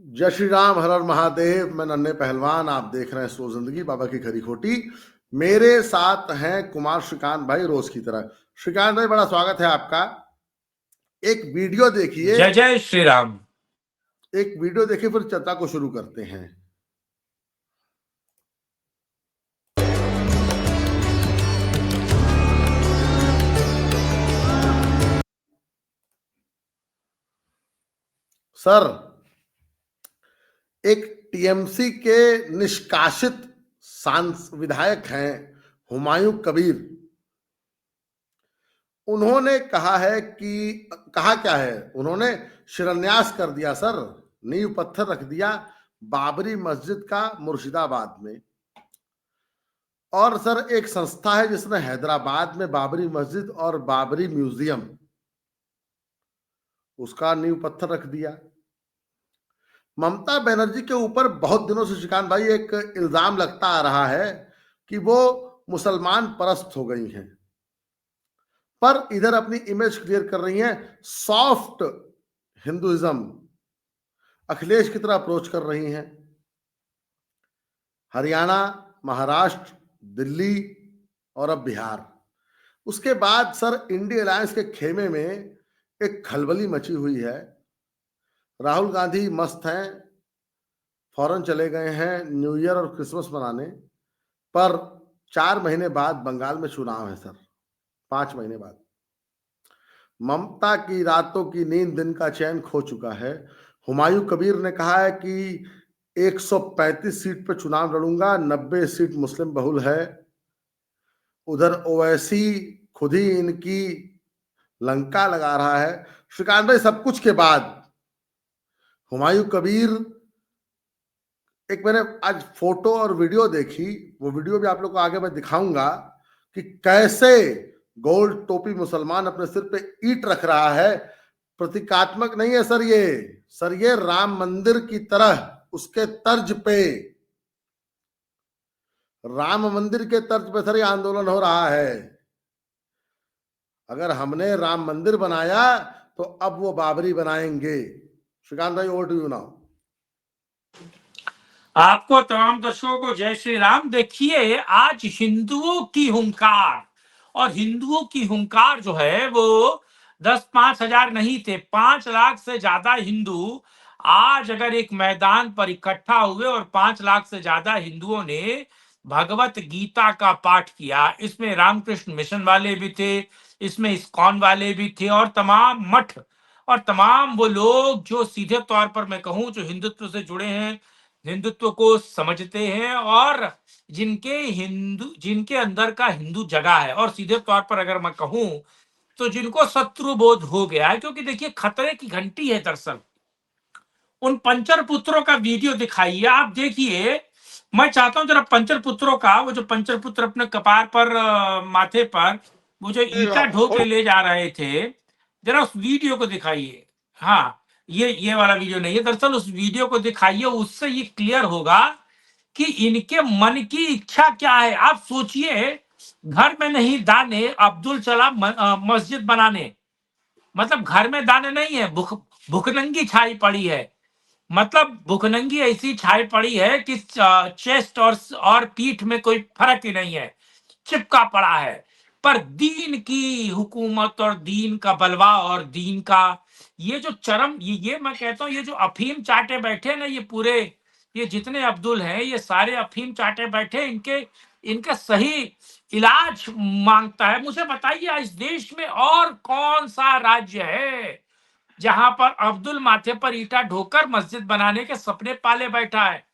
जय श्री राम, हर हर महादेव। मैं नन्हे पहलवान, आप देख रहे हैं स्लो जिंदगी, बाबा की खरी खोटी। मेरे साथ हैं कुमार श्रीकांत भाई, रोज की तरह। श्रीकांत भाई, बड़ा स्वागत है आपका। एक वीडियो देखिए, जय जय श्री राम। एक वीडियो देखिए, फिर चर्चा को शुरू करते हैं। सर, एक टीएमसी के निष्कासित विधायक हैं हुमायूं कबीर। उन्होंने कहा है कि कहा क्या है, उन्होंने शिलान्यास कर दिया सर, नींव पत्थर रख दिया बाबरी मस्जिद का मुर्शिदाबाद में। और सर, एक संस्था है जिसने हैदराबाद में बाबरी मस्जिद और बाबरी म्यूजियम, उसका नींव पत्थर रख दिया। ममता बनर्जी के ऊपर बहुत दिनों से श्रीकांत भाई एक इल्जाम लगता आ रहा है कि वो मुसलमान परस्त हो गई हैं, पर इधर अपनी इमेज क्लियर कर रही हैं, सॉफ्ट हिंदुइज्म अखिलेश की तरह अप्रोच कर रही हैं। हरियाणा, महाराष्ट्र, दिल्ली और अब बिहार। उसके बाद सर, इंडिया अलायंस के खेमे में एक खलबली मची हुई है। राहुल गांधी मस्त हैं, फौरन चले गए हैं न्यू ईयर और क्रिसमस मनाने, पर 4 महीने बाद बंगाल में चुनाव है सर, 5 महीने बाद। ममता की रातों की नींद, दिन का चैन खो चुका है। हुमायूं कबीर ने कहा है कि 135 सीट पर चुनाव लड़ूंगा, 90 सीट मुस्लिम बहुल है। उधर ओवैसी खुद ही इनकी लंका लगा रहा है। श्रीकांत भाई, सब कुछ के बाद हुमायूं कबीर, एक मैंने आज फोटो और वीडियो देखी, वो वीडियो भी आप लोग को आगे मैं दिखाऊंगा कि कैसे गोल्ड टोपी मुसलमान अपने सिर पे ईंट रख रहा है। प्रतीकात्मक नहीं है सर, ये राम मंदिर की तरह, उसके तर्ज पे, राम मंदिर के तर्ज पे सर ये आंदोलन हो रहा है। अगर हमने राम मंदिर बनाया तो अब वो बाबरी बनाएंगे। श्रीकांत भाई, ओवर टू यू नाउ। आपको तमाम दर्शकों को जय श्री राम। देखिए, आज हिंदुओं की हुंकार, और हिंदुओं की हुंकार जो है वो 10-5 हजार नहीं थे, 5 लाख से ज्यादा हिंदू आज अगर एक मैदान पर इकट्ठा हुए और 5 लाख से ज्यादा हिंदुओं ने भगवत गीता का पाठ किया। इसमें रामकृष्ण मिशन वाले भी थे, इसमें इस्कॉन वाले भी थे, और तमाम मठ और तमाम वो लोग जो सीधे तौर पर मैं कहूं जो हिंदुत्व से जुड़े हैं, हिंदुत्व को समझते हैं, और जिनके अंदर का हिंदू जगा है, और सीधे तौर पर अगर मैं कहूं तो जिनको शत्रु बोध हो गया है। क्योंकि देखिए, खतरे की घंटी है दरअसल। उन पंचर पुत्रों का वीडियो दिखाइए, आप देखिए। मैं चाहता हूं जरा पंचर पुत्रों का, वो जो पंचर पुत्र अपने कपार पर, माथे पर वो जो ईटा ढो के ले जा रहे थे, जरा उस वीडियो को दिखाइए। हाँ, ये वाला वीडियो नहीं है, दरअसल उस वीडियो को दिखाइए, उससे ये क्लियर होगा कि इनके मन की इच्छा क्या है। आप सोचिए, घर में नहीं दाने, अब्दुल चला मस्जिद बनाने। मतलब घर में दाने नहीं है, भुखनंगी छाई पड़ी है। मतलब भुखनंगी ऐसी छाई पड़ी है कि चेस्ट और पीठ में कोई फर्क ही नहीं है, चिपका पड़ा है। पर दीन की हुकूमत और दीन का बलवा और दीन का ये जो चरम, ये मैं कहता हूं, ये जो अफीम चाटे बैठे ना, ये पूरे, ये जितने अब्दुल हैं, ये सारे अफीम चाटे बैठे। इनके इनका सही इलाज मांगता है। मुझे बताइए, इस देश में और कौन सा राज्य है जहां पर अब्दुल माथे पर ईटा ढोकर मस्जिद बनाने के सपने पाले बैठा है?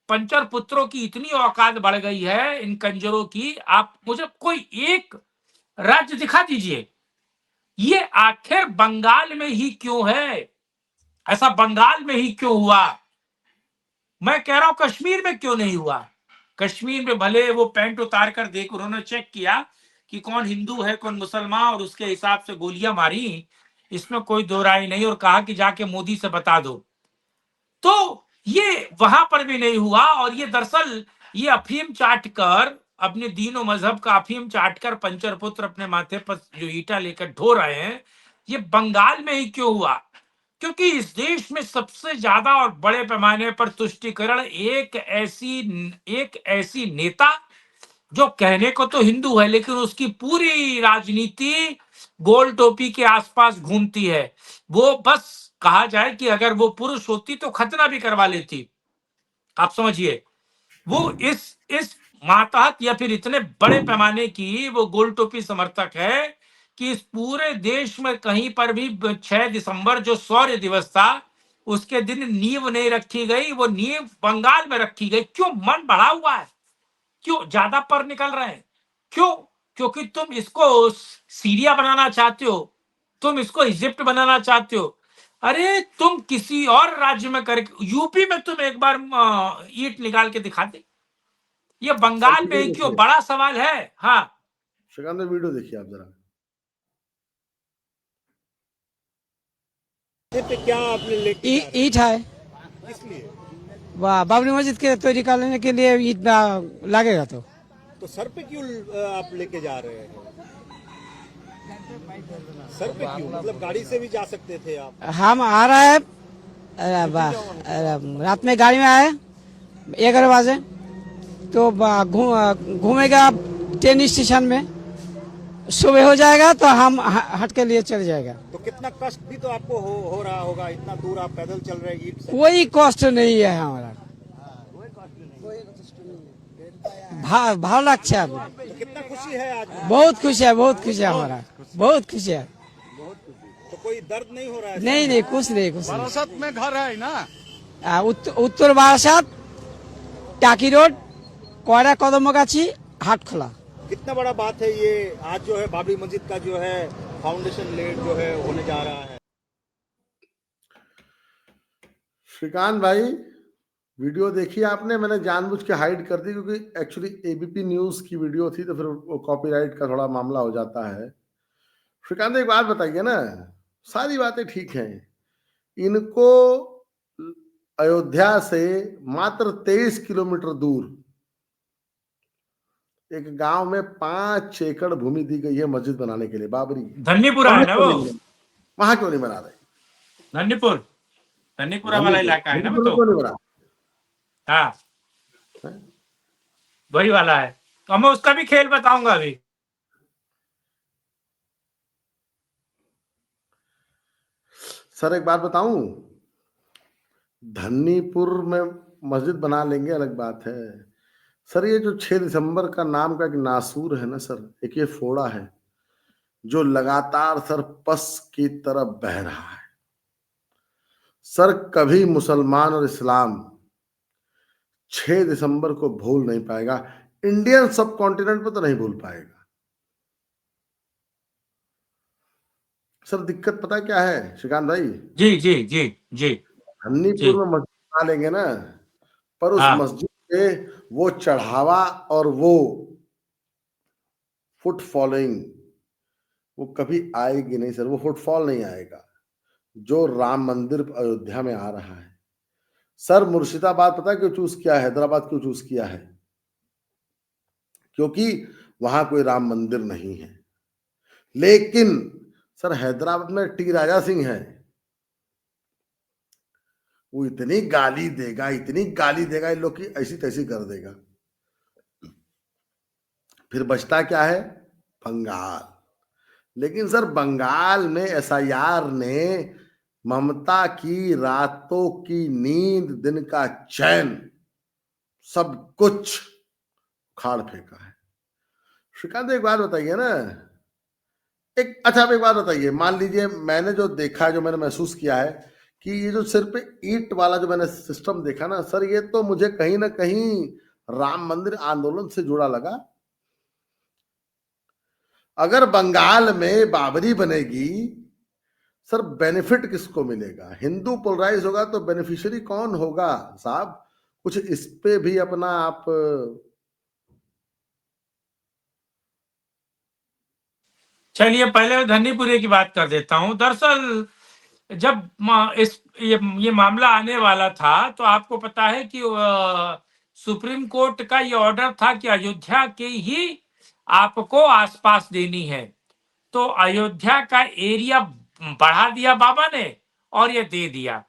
पंचर पुत्रों की इतनी औकात बढ़ गई है इन कंजरों की। आप मुझे कोई एक राज्य दिखा दीजिए। ये आखिर बंगाल में ही क्यों है? ऐसा बंगाल में ही क्यों हुआ? मैं कह रहा हूं कश्मीर में क्यों नहीं हुआ? कश्मीर में भले वो पैंट उतार कर देख, उन्होंने चेक किया कि कौन हिंदू है कौन मुसलमान, और उसके हिसाब से गोलियां मारी, इसमें कोई दो राय नहीं, और कहा कि जाके मोदी से बता दो। तो ये वहां पर भी नहीं हुआ। और ये दरअसल ये अफीम चाट कर, अपने दीन और मजहब का अफीम चाट कर पंचर पुत्र अपने माथे पर जो ईटा लेकर ढो रहे हैं, ये बंगाल में ही क्यों हुआ? क्योंकि इस देश में सबसे ज्यादा और बड़े पैमाने पर तुष्टीकरण एक ऐसी नेता जो कहने को तो हिंदू है लेकिन उसकी पूरी राजनीति गोल टोपी के आसपास घूमती है। वो बस कहा जाए कि अगर वो पुरुष होती तो खतना भी करवा लेती। आप समझिए, वो इस मातहत या फिर इतने बड़े पैमाने की वो गोल टोपी समर्थक है कि इस पूरे देश में कहीं पर भी 6 दिसंबर जो शौर्य दिवस था उसके दिन नींव नहीं रखी गई। वो नींव बंगाल में रखी गई। क्यों? मन बढ़ा हुआ है। क्यों ज्यादा पर निकल रहे हैं? क्यों? क्योंकि तुम इसको सीरिया बनाना चाहते हो, तुम इसको इजिप्ट बनाना चाहते हो। अरे तुम किसी और राज्य में करके, यूपी में तुम एक बार ईंट निकाल के दिखा दे। ये सर बंगाल वीडियो में क्यों? देखिए, बड़ा सवाल है। हाँ, श्रीकांत भाई वीडियो देखिए आप जरा। पे क्या आपने लेके जा रहे ईट है। हैं? किस लिए? वाह, बाबरी मस्जिद के तो निकालने के लिए ईट लगेगा तो सर पे क्यों आप लेके जा रहे हैं? सर पे क्यों? मतलब गाड़ी से भी जा सकते थे आप। हम आ रहा है। रात में गाड़ी में आए 11 बजे तो घूमेगा ट्रेन स्टेशन में। सुबह हो जाएगा तो हम हट के लिए चल जाएगा। तो कितना कष्ट भी तो आपको हो रहा होगा, इतना दूर आप पैदल चल रहे हैं ईंट से। कोई कष्ट नहीं है हमारा। भाव लगता है। तो कितना खुशी है आज? बहुत खुश है, बहुत खुश है हमारा, बहुत खुश है। तो कोई दर्द नहीं हो रहा है? नहीं, कुछ नहीं, कुछ नहीं। बारासात में घर है ना? उत्तर बारासात, टाकी रोड, कोयरा कदमगाछी, हाटखोला। कितना बड़ा बात है ये। आज जो है बाबरी मस्जिद का जो है फाउंडेशन लेड जो है होने जा रहा है। श्रीकांत भाई वीडियो देखी आपने? मैंने जानबूझ के हाइड कर दी क्योंकि एक्चुअली एबीपी न्यूज की वीडियो थी तो फिर वो कॉपीराइट का थोड़ा मामला हो जाता है। श्रीकांत एक बात बताइए ना, सारी बातें ठीक हैं, इनको अयोध्या से मात्र 23 किलोमीटर दूर एक गांव में 5 एकड़ भूमि दी गई है मस्जिद बनाने के लिए, बाबरी। धन्नीपुरा है ना वो? वहां क्यों नहीं बना रहे? धन्नीपुरा वाला इलाका है ना वो क्यों तो? नहीं बना? हाँ, वही वाला है। तो मैं उसका भी खेल बताऊंगा अभी। सर एक बात बताऊं, धन्नीपुर में मस्जिद बना लेंगे अलग बात है सर। ये जो 6 दिसंबर का नाम का एक नासूर है ना सर, एक ये फोड़ा है जो लगातार सर पस की तरफ बह रहा है सर। कभी मुसलमान और इस्लाम 6 दिसंबर को भूल नहीं पाएगा, इंडियन सब कॉन्टिनेंट पे तो नहीं भूल पाएगा सर। दिक्कत पता है क्या है श्रीकांत भाई? जी जी जी जी धन्नीपुर में मस्जिद बना लेंगे ना, पर उस मस्जिद पे वो चढ़ावा और वो फुट फॉलोइंग वो कभी आएगी नहीं सर। वो फुटफॉल नहीं आएगा जो राम मंदिर अयोध्या में आ रहा है सर। मुर्शिदाबाद पता है क्यों चूज किया, हैदराबाद क्यों चूज किया है? क्योंकि वहां कोई राम मंदिर नहीं है। लेकिन सर हैदराबाद में टी राजा सिंह है, वो इतनी गाली देगा, इतनी गाली देगा, इन लोग की ऐसी तैसी कर देगा। फिर बचता क्या है? बंगाल। लेकिन सर बंगाल में एसआईआर ने ममता की रातों की नींद, दिन का चैन, सब कुछ उखाड़ फेंका है। श्रीकांत एक बात बताइए ना, अच्छा आप एक बात बताइए, मान लीजिए मैंने जो देखा, जो मैंने महसूस किया है कि ये जो सिर पे ईंट वाला जो मैंने सिस्टम देखा ना सर, ये तो मुझे कहीं ना कहीं राम मंदिर आंदोलन से जुड़ा लगा। अगर बंगाल में बाबरी बनेगी सर, बेनिफिट किसको मिलेगा? हिंदू पोलराइज होगा तो बेनिफिशियरी कौन होगा साहब? कुछ इस पे भी अपना आप चलिए पहले धन्नीपुरे की बात कर देता हूं। दरअसल जब ये मामला आने वाला था तो आपको पता है कि सुप्रीम कोर्ट का ये ऑर्डर था कि अयोध्या के ही आपको आसपास देनी है। तो अयोध्या का एरिया बढ़ा दिया बाबा ने और ये दे दिया।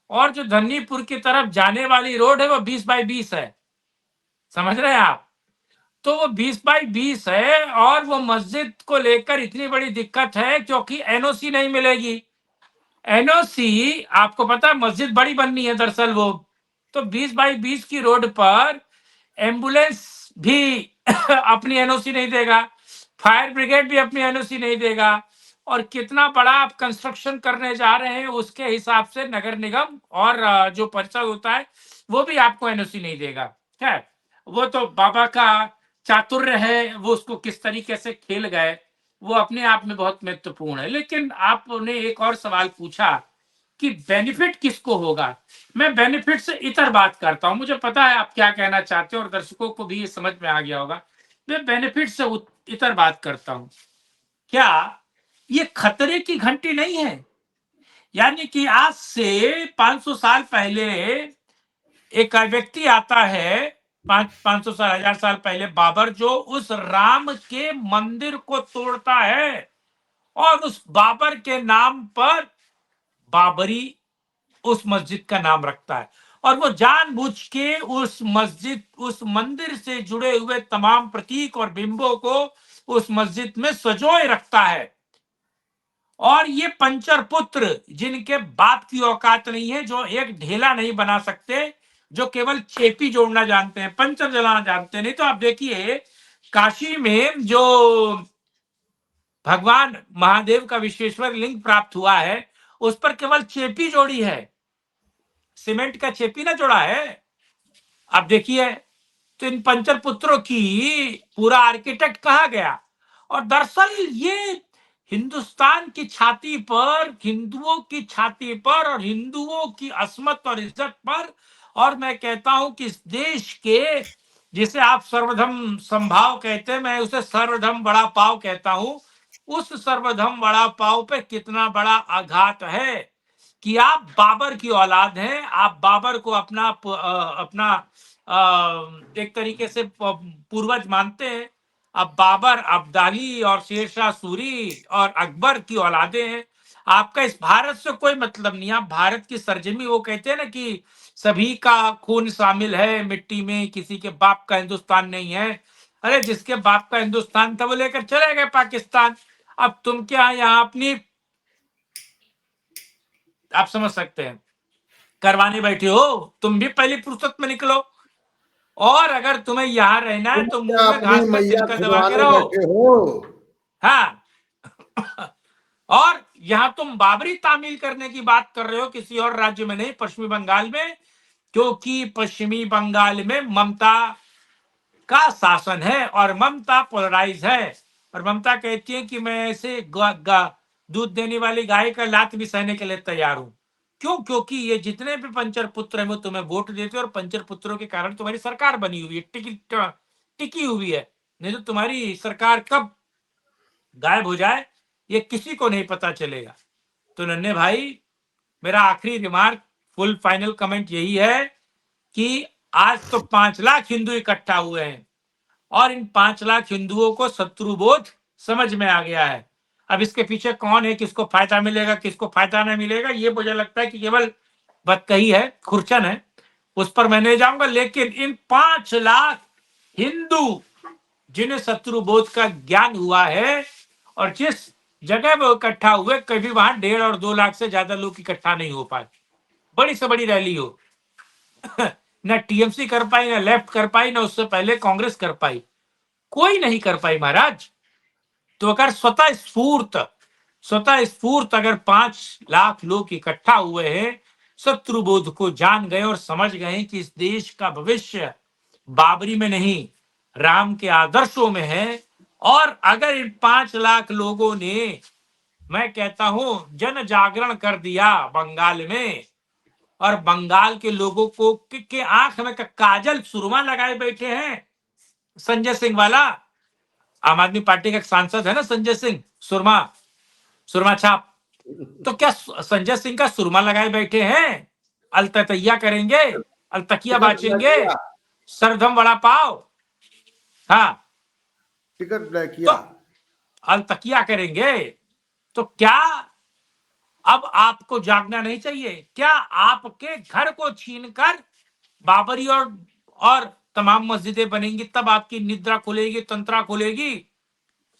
और जो धन्नीपुर की तरफ जाने वाली रोड है वो 20/20 है, समझ रहे हैं आप? तो वो 20/20 है और वो मस्जिद को लेकर इतनी बड़ी दिक्कत है क्योंकि एनओसी नहीं मिलेगी। एनओसी आपको पता है मस्जिद बड़ी बननी है दरअसल वो, तो 20/20 की रोड पर एम्बुलेंस भी अपनी एनओसी नहीं देगा, फायर ब्रिगेड भी अपनी एनओसी नहीं देगा, और कितना बड़ा आप कंस्ट्रक्शन करने जा रहे हैं उसके हिसाब से नगर निगम और जो परिषद होता है वो भी आपको एनओसी नहीं देगा। खैर, वो तो बाबा का चातुर्य है, वो उसको किस तरीके से खेल गए वो अपने आप में बहुत महत्वपूर्ण है। लेकिन आपने एक और सवाल पूछा कि बेनिफिट किसको होगा। मैं बेनिफिट से इतर बात करता हूं, मुझे पता है आप क्या कहना चाहते हो और दर्शकों को भी ये समझ में आ गया होगा। मैं बेनिफिट से इतर बात करता हूं। क्या ये खतरे की घंटी नहीं है? यानी कि आज से 500 साल पहले एक व्यक्ति आता है, 500 साल 1000 साल पहले बाबर, जो उस राम के मंदिर को तोड़ता है और उस बाबर के नाम पर बाबरी उस मस्जिद का नाम रखता है, और वो जानबूझ के उस मस्जिद उस मंदिर से जुड़े हुए तमाम प्रतीक और बिंबों को उस मस्जिद में सजोए रखता है। और ये पंचर पुत्र जिनके बाप की औकात नहीं है, जो एक ढेला नहीं बना सकते, जो केवल चेपी जोड़ना जानते हैं, पंचर जलाना जानते नहीं। तो आप देखिए काशी में जो भगवान महादेव का विश्वेश्वर लिंग प्राप्त हुआ है उस पर केवल चेपी जोड़ी है, सीमेंट का चेपी ना जोड़ा है। आप देखिए तो इन पंचर पुत्रों की पूरा आर्किटेक्ट कहा गया। और दरअसल ये हिंदुस्तान की छाती पर, हिंदुओं की छाती पर और हिंदुओं की अस्मत और इज्जत पर, और मैं कहता हूं कि इस देश के, जिसे आप सर्वधर्म संभाव कहते हैं, मैं उसे सर्वधर्म बड़ा पाव कहता हूं, उस सर्वधर्म बड़ा पाव पे कितना बड़ा आघात है कि आप बाबर की औलाद हैं, आप बाबर को अपना एक तरीके से पूर्वज मानते हैं। अब बाबर, अब्दाली और शेरशाह सूरी और अकबर की औलादे हैं। आपका इस भारत से कोई मतलब नहीं। आप भारत की सरजमी, वो कहते हैं ना कि सभी का खून शामिल है मिट्टी में, किसी के बाप का हिंदुस्तान नहीं है। अरे जिसके बाप का हिंदुस्तान था वो लेकर चले गए पाकिस्तान। अब तुम क्या यहाँ अपनी, आप समझ सकते हैं, करवाने बैठे हो, तुम भी पहली फुर्सत में निकलो। और अगर तुम्हें यहाँ रहना है तो तुम मुंह क्या में अपनी घास का मैया छिलका दबा के खुदवाने रहो। बैठे हो? हाँ। और यहां तुम बाबरी तामील करने की बात कर रहे हो, किसी और राज्य में नहीं, पश्चिमी बंगाल में, क्योंकि पश्चिमी बंगाल में ममता का शासन है और ममता पोलराइज है। और ममता कहती है कि मैं ऐसे दूध देने वाली गाय का लात भी सहने के लिए तैयार हूं। क्यों? क्योंकि ये जितने भी पंचर पुत्र हैं वो तुम्हें वोट देते और पंचर पुत्रों के कारण तुम्हारी सरकार बनी हुई है, टिकी हुई है। नहीं तो तुम्हारी सरकार कब गायब हो जाए ये किसी को नहीं पता चलेगा। तो नन्हे भाई, मेरा आखिरी रिमार्क, फुल फाइनल कमेंट यही है कि आज तो 5 लाख हिंदू इकट्ठा हुए हैं और इन 5 लाख हिंदुओं को शत्रुबोध समझ में आ गया है। अब इसके पीछे कौन है, किसको फायदा मिलेगा, किसको फायदा नहीं मिलेगा, ये मुझे लगता है कि केवल बतकही है, खुरचन है, उस पर मैं नहीं जाऊंगा। लेकिन इन 5 लाख हिंदू जिन्हें शत्रुबोध का ज्ञान हुआ है और जिस जगह वो इकट्ठा हुए, कभी वहां 1.5 और 2 लाख से ज्यादा लोग इकट्ठा नहीं हो पाए। बड़ी से बड़ी रैली हो ना टीएमसी कर पाई, ना लेफ्ट कर पाई, ना उससे पहले कांग्रेस कर पाई, कोई नहीं कर पाई महाराज। तो अगर स्वतः स्फूर्त अगर 5 लाख लोग इकट्ठा हुए हैं, शत्रुबोध को जान गए और समझ गए कि इस देश का भविष्य बाबरी में नहीं राम के आदर्शों में है, और अगर इन 5 लाख लोगों ने, मैं कहता हूं, जन जागरण कर दिया बंगाल में, और बंगाल के लोगों को के आंख में काजल सुरमा लगाए बैठे हैं संजय सिंह वाला, आम आदमी पार्टी का एक सांसद है ना संजय सिंह, सुरमा छाप, तो क्या संजय सिंह का सुरमा लगाए बैठे हैं? अलतैया करेंगे, अलतकिया बाचेंगे, सरधम वड़ा पाव, हाँ टिकट ब्लैक तो किया, अलतकिया करेंगे। तो क्या अब आपको जागना नहीं चाहिए क्या? आपके घर को छीनकर बाबरी और तमाम मस्जिदें बनेंगी, तब आपकी निद्रा खुलेगी, तंत्रा खुलेगी।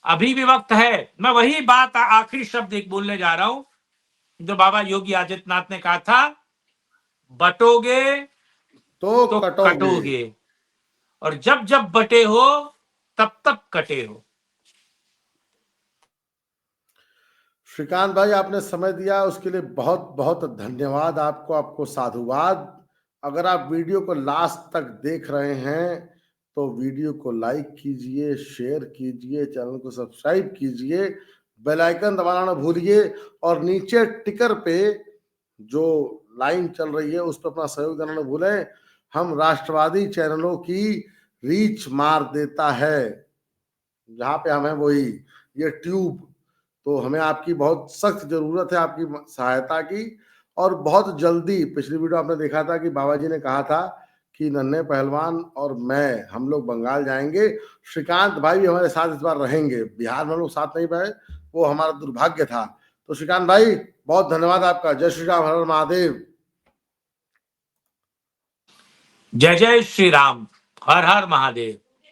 अभी भी वक्त है। मैं वही बात आखिरी शब्द एक बोलने जा रहा हूं जो बाबा योगी आदित्यनाथ ने कहा था, बटोगे तो तो कटोगे, और जब जब बटे हो तब तब कटे हो। श्रीकांत भाई, आपने समय दिया उसके लिए बहुत बहुत धन्यवाद आपको, आपको साधुवाद। अगर आप वीडियो को लास्ट तक देख रहे हैं तो वीडियो को लाइक कीजिए, शेयर कीजिए, चैनल को सब्सक्राइब कीजिए, बेल आइकन दबाना ना भूलिए, और नीचे टिकर पे जो लाइन चल रही है उस पर अपना सहयोग देना ना भूलें। हम राष्ट्रवादी चैनलों की रीच मार देता है, जहां पे हम हैं वही ये ट्यूब। तो हमें आपकी बहुत सख्त जरूरत है, आपकी सहायता की। और बहुत जल्दी, पिछली वीडियो आपने देखा था कि बाबा जी ने कहा था कि नन्हे पहलवान और मैं, हम लोग बंगाल जाएंगे। श्रीकांत भाई भी हमारे साथ इस बार रहेंगे। बिहार में हम लोग साथ नहीं पाए, वो हमारा दुर्भाग्य था। तो श्रीकांत भाई, बहुत धन्यवाद आपका। जय श्री राम, हर हर महादेव। जय जय श्री राम, हर हर महादेव।